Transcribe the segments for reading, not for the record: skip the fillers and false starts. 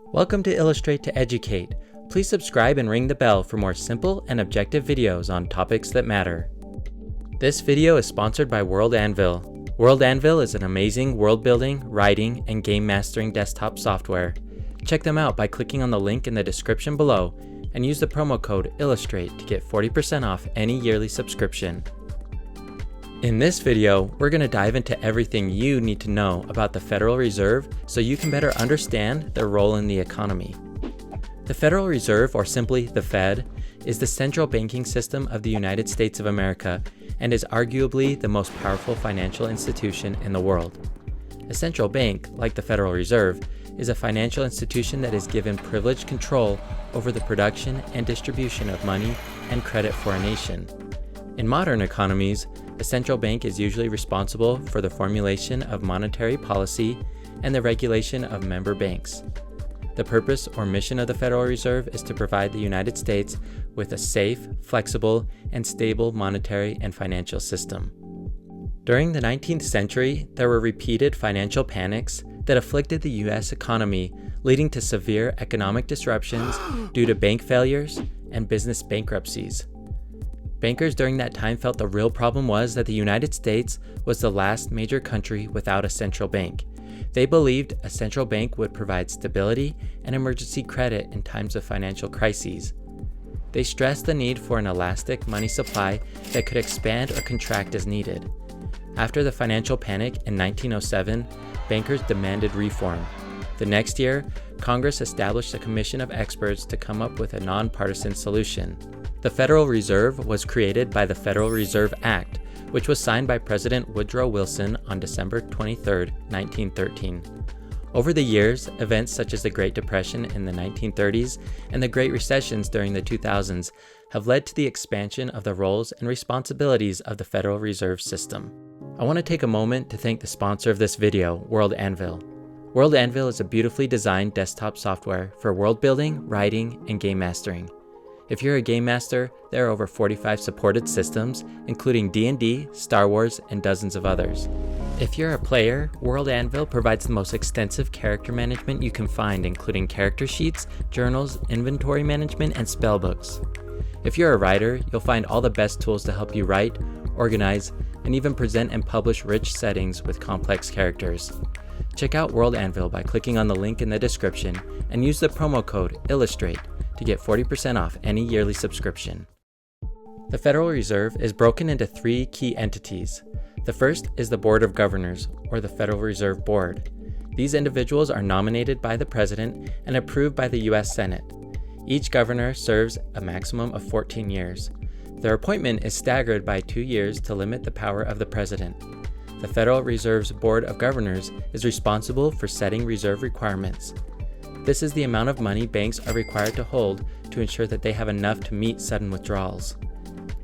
Welcome to Illustrate to Educate. Please subscribe and ring the bell for more simple and objective videos on topics that matter. This video is sponsored by World Anvil. World Anvil is an amazing world-building, writing, and game mastering desktop software. Check them out by clicking on the link in the description below and use the promo code ILLUSTRATE to get 40% off any yearly subscription. In this video, we're going to dive into everything you need to know about the Federal Reserve so you can better understand their role in the economy. The Federal Reserve, or simply the Fed, is the central banking system of the United States of America and is arguably the most powerful financial institution in the world. A central bank, like the Federal Reserve, is a financial institution that is given privileged control over the production and distribution of money and credit for a nation. In modern economies, a central bank is usually responsible for the formulation of monetary policy and the regulation of member banks. The purpose or mission of the Federal Reserve is to provide the United States with a safe, flexible, and stable monetary and financial system. During the 19th century, there were repeated financial panics that afflicted the U.S. economy, leading to severe economic disruptions due to bank failures and business bankruptcies. Bankers during that time felt the real problem was that the United States was the last major country without a central bank. They believed a central bank would provide stability and emergency credit in times of financial crises. They stressed the need for an elastic money supply that could expand or contract as needed. After the financial panic in 1907, bankers demanded reform. The next year, Congress established a commission of experts to come up with a nonpartisan solution. The Federal Reserve was created by the Federal Reserve Act, which was signed by President Woodrow Wilson on December 23, 1913. Over the years, events such as the Great Depression in the 1930s and the Great Recessions during the 2000s have led to the expansion of the roles and responsibilities of the Federal Reserve System. I want to take a moment to thank the sponsor of this video, World Anvil. World Anvil is a beautifully designed desktop software for world building, writing, and game mastering. If you're a game master, there are over 45 supported systems, including D&D, Star Wars, and dozens of others. If you're a player, World Anvil provides the most extensive character management you can find, including character sheets, journals, inventory management, and spellbooks. If you're a writer, you'll find all the best tools to help you write, organize, and even present and publish rich settings with complex characters. Check out World Anvil by clicking on the link in the description and use the promo code ILLUSTRATE to get 40% off any yearly subscription. The Federal Reserve is broken into three key entities. The first is the Board of Governors, or the Federal Reserve Board. These individuals are nominated by the President and approved by the U.S. Senate. Each governor serves a maximum of 14 years. Their appointment is staggered by 2 years to limit the power of the President. The Federal Reserve's Board of Governors is responsible for setting reserve requirements. This is the amount of money banks are required to hold to ensure that they have enough to meet sudden withdrawals.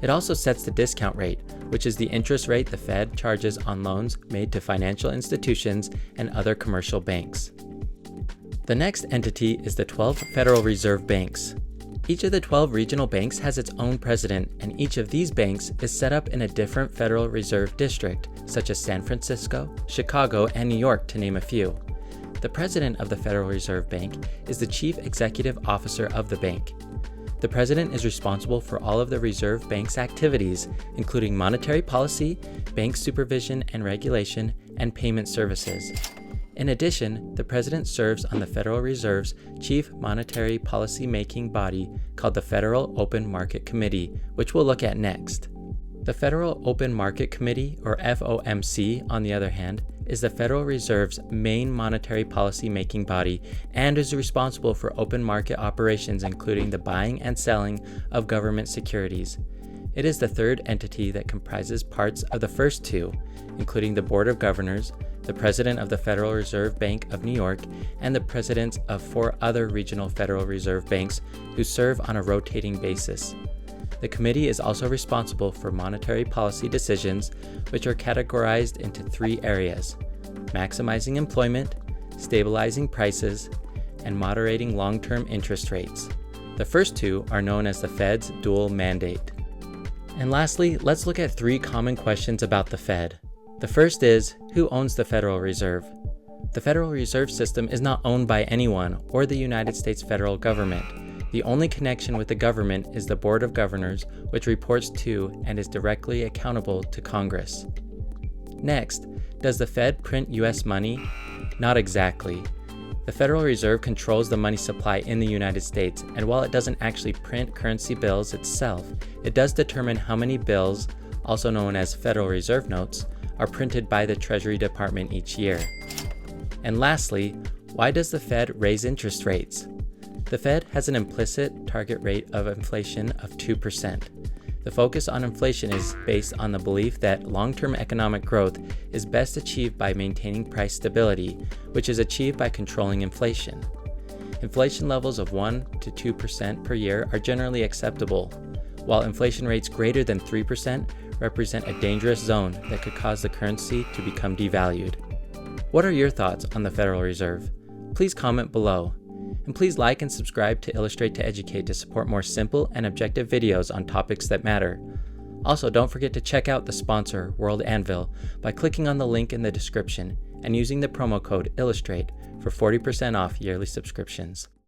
It also sets the discount rate, which is the interest rate the Fed charges on loans made to financial institutions and other commercial banks. The next entity is the 12 Federal Reserve Banks. Each of the 12 regional banks has its own president, and each of these banks is set up in a different Federal Reserve district, such as San Francisco, Chicago, and New York, to name a few. The president of the Federal Reserve Bank is the chief executive officer of the bank. The president is responsible for all of the Reserve Bank's activities, including monetary policy, bank supervision and regulation, and payment services. In addition, the president serves on the Federal Reserve's chief monetary policy-making body called the Federal Open Market Committee, which we'll look at next. The Federal Open Market Committee, or FOMC, on the other hand, is the Federal Reserve's main monetary policy-making body and is responsible for open market operations, including the buying and selling of government securities. It is the third entity that comprises parts of the first two, including the Board of Governors, the President of the Federal Reserve Bank of New York, and the presidents of 4 other regional Federal Reserve banks who serve on a rotating basis. The committee is also responsible for monetary policy decisions, which are categorized into 3 areas: maximizing employment, stabilizing prices, and moderating long-term interest rates. The first 2 are known as the Fed's dual mandate. And lastly, let's look at 3 common questions about the Fed. The first is, who owns the Federal Reserve? The Federal Reserve System is not owned by anyone or the United States federal government. The only connection with the government is the Board of Governors, which reports to and is directly accountable to Congress. Next, does the Fed print U.S. money? Not exactly. The Federal Reserve controls the money supply in the United States, and while it doesn't actually print currency bills itself, it does determine how many bills, also known as Federal Reserve notes, are printed by the Treasury Department each year. And lastly, why does the Fed raise interest rates? The Fed has an implicit target rate of inflation of 2%. The focus on inflation is based on the belief that long-term economic growth is best achieved by maintaining price stability, which is achieved by controlling inflation. Inflation levels of 1 to 2% per year are generally acceptable, while inflation rates greater than 3% represent a dangerous zone that could cause the currency to become devalued. What are your thoughts on the Federal Reserve? Please comment below. And please like and subscribe to Illustrate to Educate to support more simple and objective videos on topics that matter. Also, don't forget to check out the sponsor, World Anvil, by clicking on the link in the description and using the promo code ILLUSTRATE for 40% off yearly subscriptions.